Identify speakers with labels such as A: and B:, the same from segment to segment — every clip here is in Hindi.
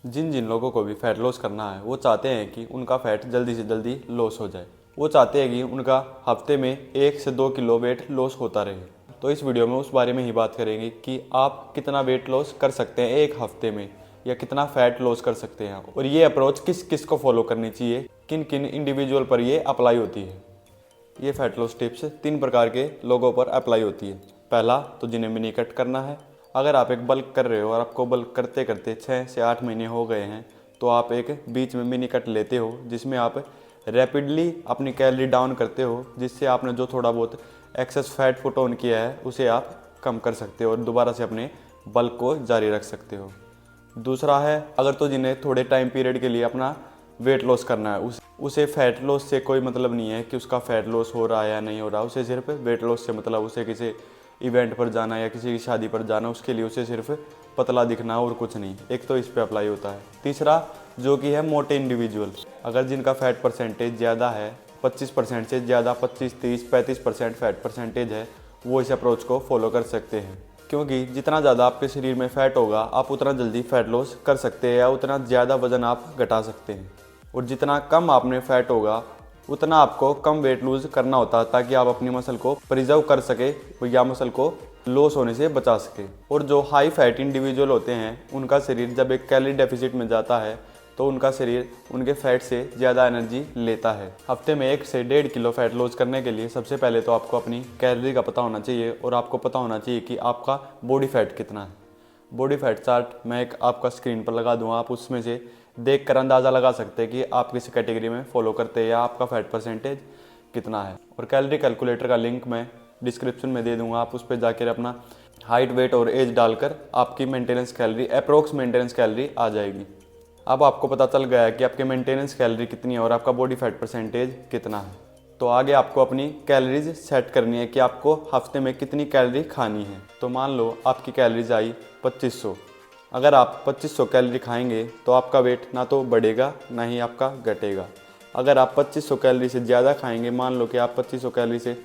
A: जिन जिन लोगों को भी फैट लॉस करना है वो चाहते हैं कि उनका फैट जल्दी से जल्दी लॉस हो जाए। वो चाहते हैं कि उनका हफ्ते में 1 से 2 किलो वेट लॉस होता रहे। तो इस वीडियो में उस बारे में ही बात करेंगे कि आप कितना वेट लॉस कर सकते हैं एक हफ्ते में, या कितना फैट लॉस कर सकते हैं, और ये अप्रोच किस किस को फॉलो करनी चाहिए, किन किन इंडिविजुअल पर ये अप्लाई होती है। ये फैट लॉस टिप्स 3 प्रकार के लोगों पर अप्लाई होती है। पहला तो जिन्हें मिनी कट करना है। अगर आप एक बल्क कर रहे हो और आपको बल्क करते करते 6 से 8 महीने हो गए हैं, तो आप एक बीच में मिनी कट लेते हो जिसमें आप रैपिडली अपनी कैलोरी डाउन करते हो, जिससे आपने जो थोड़ा बहुत एक्सेस फैट पुट ऑन किया है उसे आप कम कर सकते हो और दोबारा से अपने बल्क को जारी रख सकते हो। दूसरा है, अगर तो जिन्हें थोड़े टाइम पीरियड के लिए अपना वेट लॉस करना है, उसे फैट लॉस से कोई मतलब नहीं है कि उसका फैट लॉस हो रहा है या नहीं हो रहा। उसे सिर्फ वेट लॉस से मतलब उसे किसी इवेंट पर जाना या किसी की शादी पर जाना, उसके लिए उसे सिर्फ पतला दिखना और कुछ नहीं। एक तो इस पे अप्लाई होता है। तीसरा जो कि है मोटे इंडिविजुअल, अगर जिनका फैट परसेंटेज ज़्यादा है, 25% से ज़्यादा, 25, 30, 35% फैट परसेंटेज है, वो इस अप्रोच को फॉलो कर सकते हैं। क्योंकि जितना ज़्यादा आपके शरीर में फ़ैट होगा, आप उतना जल्दी फैट लॉस कर सकते हैं या उतना ज़्यादा वज़न आप घटा सकते हैं। और जितना कम आप में फैट होगा, उतना आपको कम वेट लूज़ करना होता है, ताकि आप अपनी मसल को प्रिजर्व कर सके या मसल को लॉस होने से बचा सके। और जो हाई फैट इंडिविजुअल होते हैं, उनका शरीर जब एक कैलोरी डेफिसिट में जाता है, तो उनका शरीर उनके फैट से ज़्यादा एनर्जी लेता है। हफ्ते में 1 से 1.5 किलो फैट लॉस करने के लिए सबसे पहले तो आपको अपनी कैलोरी का पता होना चाहिए, और आपको पता होना चाहिए कि आपका बॉडी फैट कितना है। बॉडी फैट चार्ट मैं एक आपका स्क्रीन पर लगा दूंगा, आप उसमें से देख कर अंदाज़ा लगा सकते हैं कि आप किस कैटेगरी में फॉलो करते हैं या आपका फैट परसेंटेज कितना है। और कैलोरी कैलकुलेटर का लिंक मैं डिस्क्रिप्शन में दे दूंगा, आप उस पर जाकर अपना हाइट, वेट और एज डालकर आपकी maintenance calorie, approx maintenance calorie आ जाएगी। अब आपको पता चल गया है कि आपके मेंटेनेंस कैलोरी कितनी है और आपका बॉडी फैट परसेंटेज कितना है। तो आगे आपको अपनी कैलोरीज सेट करनी है कि आपको हफ्ते में कितनी कैलोरी खानी है। तो मान लो आपकी कैलोरीज आई 2500। अगर आप 2500 कैलोरी खाएंगे तो आपका वेट ना तो बढ़ेगा ना ही आपका घटेगा। अगर आप 2500 कैलोरी से ज़्यादा खाएंगे, मान लो कि आप 2500 कैलोरी से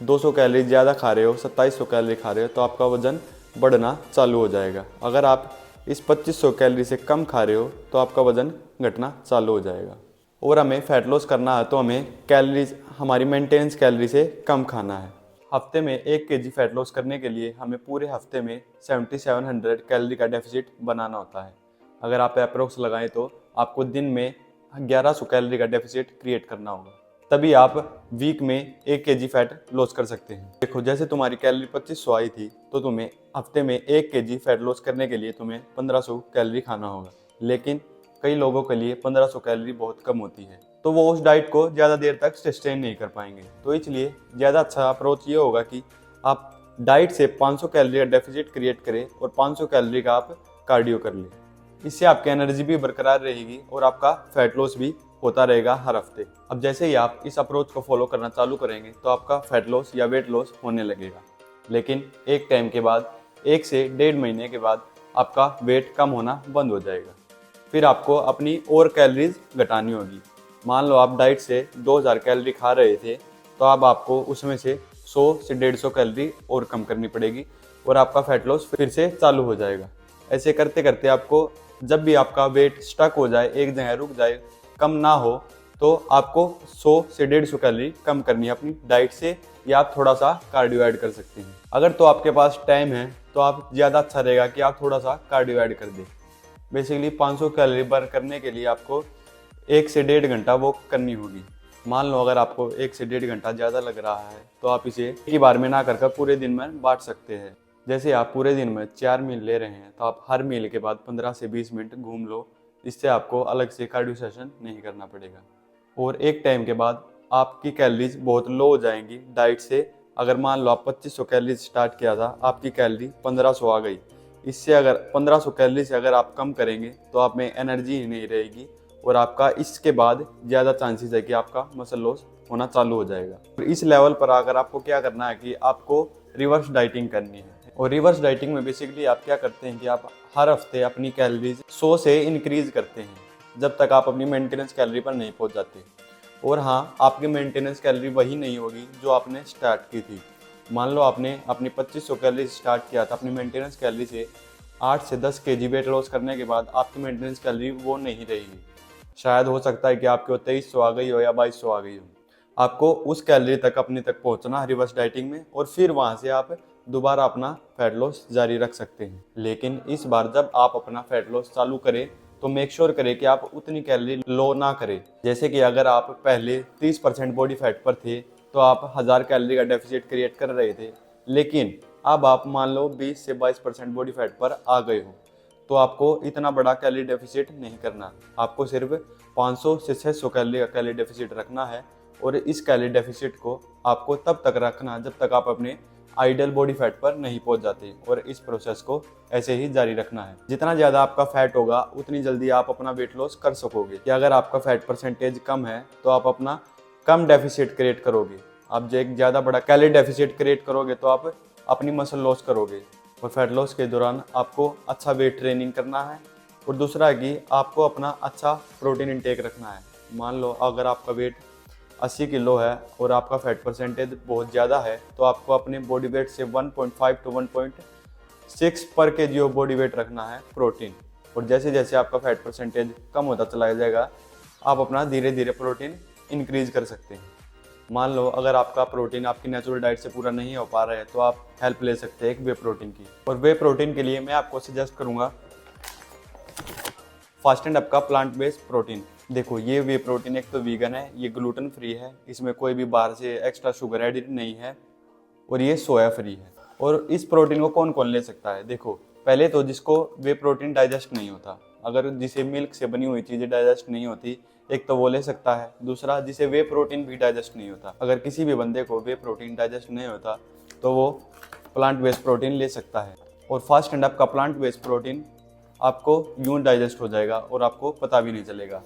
A: 200 कैलोरी ज़्यादा खा रहे हो, 2700 कैलोरी खा रहे हो, तो आपका वज़न बढ़ना चालू हो जाएगा। अगर आप इस 2500 कैलोरी से कम खा रहे हो तो आपका वज़न घटना चालू हो जाएगा। और हमें फैट लॉस करना है तो हमें कैलोरीज हमारी मेंटेनेंस कैलोरी से कम खाना है। हफ्ते में 1 केजी फैट लॉस करने के लिए हमें पूरे हफ्ते में 7700 कैलोरी का डेफिसिट बनाना होता है। अगर आप अप्रोक्स लगाएं तो आपको दिन में 1100 कैलोरी का डेफिसिट क्रिएट करना होगा, तभी आप वीक में 1 केजी फैट लॉस कर सकते हैं। देखो, जैसे तुम्हारी कैलोरी 2500 आई थी, तो तुम्हें हफ्ते में 1 केजी फैट लॉस करने के लिए तुम्हें 1500 कैलोरी खाना होगा। लेकिन कई लोगों के लिए 1500 कैलोरी बहुत कम होती है, तो वो उस डाइट को ज़्यादा देर तक सस्टेन नहीं कर पाएंगे। तो इसलिए ज़्यादा अच्छा अप्रोच ये होगा कि आप डाइट से 500 कैलोरी का डेफिसिट क्रिएट करें और 500 कैलोरी का आप कार्डियो कर लें। इससे आपकी एनर्जी भी बरकरार रहेगी और आपका फैट लॉस भी होता रहेगा हर हफ्ते। अब जैसे ही आप इस अप्रोच को फॉलो करना चालू करेंगे तो आपका फैट लॉस या वेट लॉस होने लगेगा। लेकिन एक टाइम के बाद, 1 से 1.5 महीने के बाद आपका वेट कम होना बंद हो जाएगा। फिर आपको अपनी और कैलोरीज घटानी होगी। मान लो आप डाइट से 2000 कैलोरी खा रहे थे, तो अब आपको उसमें से 100 से 150 कैलोरी और कम करनी पड़ेगी और आपका फैट लॉस फिर से चालू हो जाएगा। ऐसे करते करते आपको, जब भी आपका वेट स्टक हो जाए, एक जगह रुक जाए, कम ना हो, तो आपको 100 से 150 कैलोरी कम करनी है अपनी डाइट से, या आप थोड़ा सा कार्डियो ऐड कर सकते हैं। अगर तो आपके पास टाइम है तो आप ज़्यादा अच्छा रहेगा कि आप थोड़ा सा कार्डियो ऐड कर दें। बेसिकली 500 कैलोरी बर्न करने के लिए आपको 1 से 1.5 घंटा वॉक करनी होगी। मान लो अगर आपको 1 से 1.5 घंटा ज़्यादा लग रहा है, तो आप इसे एक ही बार में ना कर पूरे दिन में बांट सकते हैं। जैसे आप पूरे दिन में 4 मील ले रहे हैं, तो आप हर मील के बाद 15 से 20 मिनट घूम लो। इससे आपको अलग से कार्डियो सेशन नहीं करना पड़ेगा। और एक टाइम के बाद आपकी कैलोरीज बहुत लो हो जाएंगी डाइट से। अगर मान लो आप 2500 कैलोरीज स्टार्ट किया था, आपकी कैलोरी 1500 आ गई। इससे अगर 1500 कैलोरी से अगर आप कम करेंगे तो आप में एनर्जी ही नहीं रहेगी, और आपका इसके बाद ज़्यादा चांसेस है कि आपका मसल लॉस होना चालू हो जाएगा। और इस लेवल पर आकर आपको क्या करना है कि आपको रिवर्स डाइटिंग करनी है। और रिवर्स डाइटिंग में बेसिकली आप क्या करते हैं कि आप हर हफ्ते अपनी कैलोरीज 100 से इंक्रीज करते हैं, जब तक आप अपनी मेंटेनेंस कैलोरी पर नहीं पहुंच जाते। और हाँ, आपकी मेंटेनेंस कैलोरी वही नहीं होगी जो आपने स्टार्ट की थी। मान लो आपने अपनी 2500 कैलोरी स्टार्ट किया था, अपनी मेंटेनेंस कैलोरी से 8 से 10 केजी वेट लॉस करने के बाद आपकी मेंटेनेंस कैलोरी वो नहीं रहेगी। शायद हो सकता है कि आपकी 2300 आ गई हो या 2200 आ गई हो। आपको उस कैलोरी तक अपने तक पहुंचना है रिवर्स डाइटिंग में, और फिर वहां से आप दोबारा अपना फैट लॉस जारी रख सकते हैं। लेकिन इस बार जब आप अपना फैट लॉस चालू करें तो मेक श्योर करें कि आप उतनी कैलोरी लो ना करें। जैसे कि अगर आप पहले 30% बॉडी फैट पर थे तो आप 1000 कैलोरी का डेफिसिट क्रिएट कर रहे थे, लेकिन अब आप मान लो 20 से 22% बॉडी फैट पर आ गए हो, तो आपको इतना बड़ा कैलोरी डेफिसिट नहीं करना। आपको सिर्फ 500 से 600 कैलोरी का कैलोरी डेफिसिट रखना है, और इस कैलोरी डेफिसिट को आपको तब तक रखना जब तक आप अपने आइडियल बॉडी फैट पर नहीं पहुंच जाते, और इस प्रोसेस को ऐसे ही जारी रखना है। जितना ज़्यादा आपका फैट होगा उतनी जल्दी आप अपना वेट लॉस कर सकोगे। कि अगर आपका फैट परसेंटेज कम है तो आप अपना कम डेफिसिट क्रिएट करोगे। आप जो एक ज़्यादा बड़ा कैलोरी डेफिसिट क्रिएट करोगे तो आप अपनी मसल लॉस करोगे। और फैट लॉस के दौरान आपको अच्छा वेट ट्रेनिंग करना है, और दूसरा है कि आपको अपना अच्छा प्रोटीन इंटेक रखना है। मान लो अगर आपका वेट 80 किलो है और आपका फैट परसेंटेज बहुत ज़्यादा है, तो आपको अपने बॉडी वेट से 1.5 to 1.6 पर केजी ऑफ बॉडी वेट रखना है प्रोटीन। और जैसे जैसे आपका फैट परसेंटेज कम होता चला जाएगा, आप अपना धीरे धीरे प्रोटीन इंक्रीज कर सकते हैं। मान लो अगर आपका प्रोटीन आपकी नेचुरल डाइट से पूरा नहीं हो पा रहा है तो आप हेल्प ले सकते हैं एक वे प्रोटीन की। और वे प्रोटीन के लिए मैं आपको सजेस्ट करूँगा फास्ट एंड अप का प्लांट बेस्ड प्रोटीन। देखो ये वे प्रोटीन एक तो वीगन है, ये ग्लूटेन फ्री है, इसमें कोई भी बाहर से एक्स्ट्रा शुगर एडिड नहीं है, और ये सोया फ्री है। और इस प्रोटीन को कौन कौन ले सकता है? देखो पहले तो जिसको वे प्रोटीन डाइजेस्ट नहीं होता, अगर जिसे मिल्क से बनी हुई चीज़ें डाइजेस्ट नहीं होती, एक तो वो ले सकता है। दूसरा जिसे वे प्रोटीन भी डाइजेस्ट नहीं होता, अगर किसी भी बंदे को वे प्रोटीन डाइजेस्ट नहीं होता तो वो प्लांट बेस्ड प्रोटीन ले सकता है। और फास्ट एंड अप का प्लांट बेस्ड प्रोटीन आपको यूं डाइजेस्ट हो जाएगा और आपको पता भी नहीं चलेगा।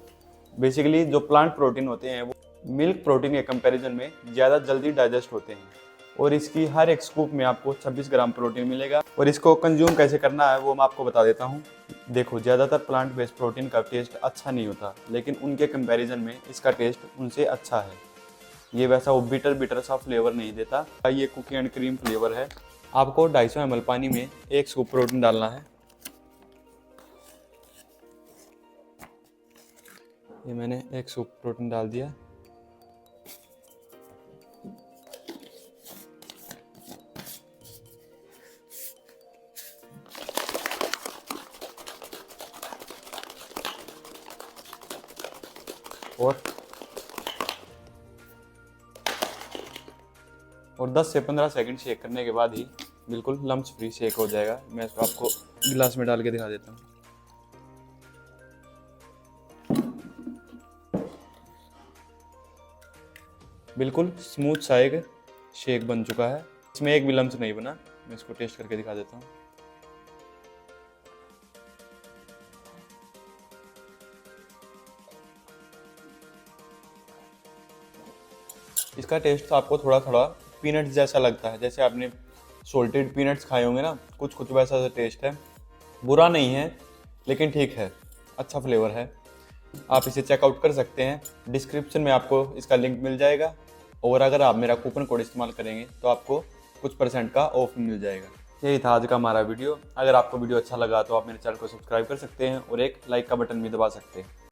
A: बेसिकली जो प्लांट प्रोटीन होते हैं वो मिल्क प्रोटीन के कंपैरिजन में ज़्यादा जल्दी डाइजेस्ट होते हैं, और इसकी हर एक स्कूप में आपको 26 ग्राम प्रोटीन मिलेगा। और इसको कंज्यूम कैसे करना है वो मैं आपको बता देता हूँ। देखो ज़्यादातर प्लांट बेस्ड प्रोटीन का टेस्ट अच्छा नहीं होता, लेकिन उनके कंपैरिजन में इसका टेस्ट उनसे अच्छा है। ये वैसा वो बिटर सा फ्लेवर नहीं देता, ये कुकी एंड क्रीम फ्लेवर है। आपको 250 ml पानी में 1 स्कूप प्रोटीन डालना है। ये मैंने 1 स्कूप प्रोटीन डाल दिया। और 10 से 15 सेकंड शेक करने के बाद ही बिल्कुल लम्स फ्री शेक हो जाएगा। मैं इसको आपको गिलास में डाल के दिखा देता हूँ। बिल्कुल स्मूथ सा एक शेक बन चुका है, इसमें एक भी लम्स नहीं बना। मैं इसको टेस्ट करके दिखा देता हूँ। इसका टेस्ट आपको थोड़ा थोड़ा पीनट्स जैसा लगता है, जैसे आपने सोल्टेड पीनट्स खाए होंगे ना, कुछ वैसा सा टेस्ट है। बुरा नहीं है लेकिन ठीक है, अच्छा फ्लेवर है। आप इसे चेकआउट कर सकते हैं, डिस्क्रिप्शन में आपको इसका लिंक मिल जाएगा। और अगर आप मेरा कूपन कोड इस्तेमाल करेंगे तो आपको कुछ % का ऑफ मिल जाएगा। यही था आज का हमारा वीडियो। अगर आपको वीडियो अच्छा लगा तो आप मेरे चैनल को सब्सक्राइब कर सकते हैं और एक लाइक का बटन भी दबा सकते हैं।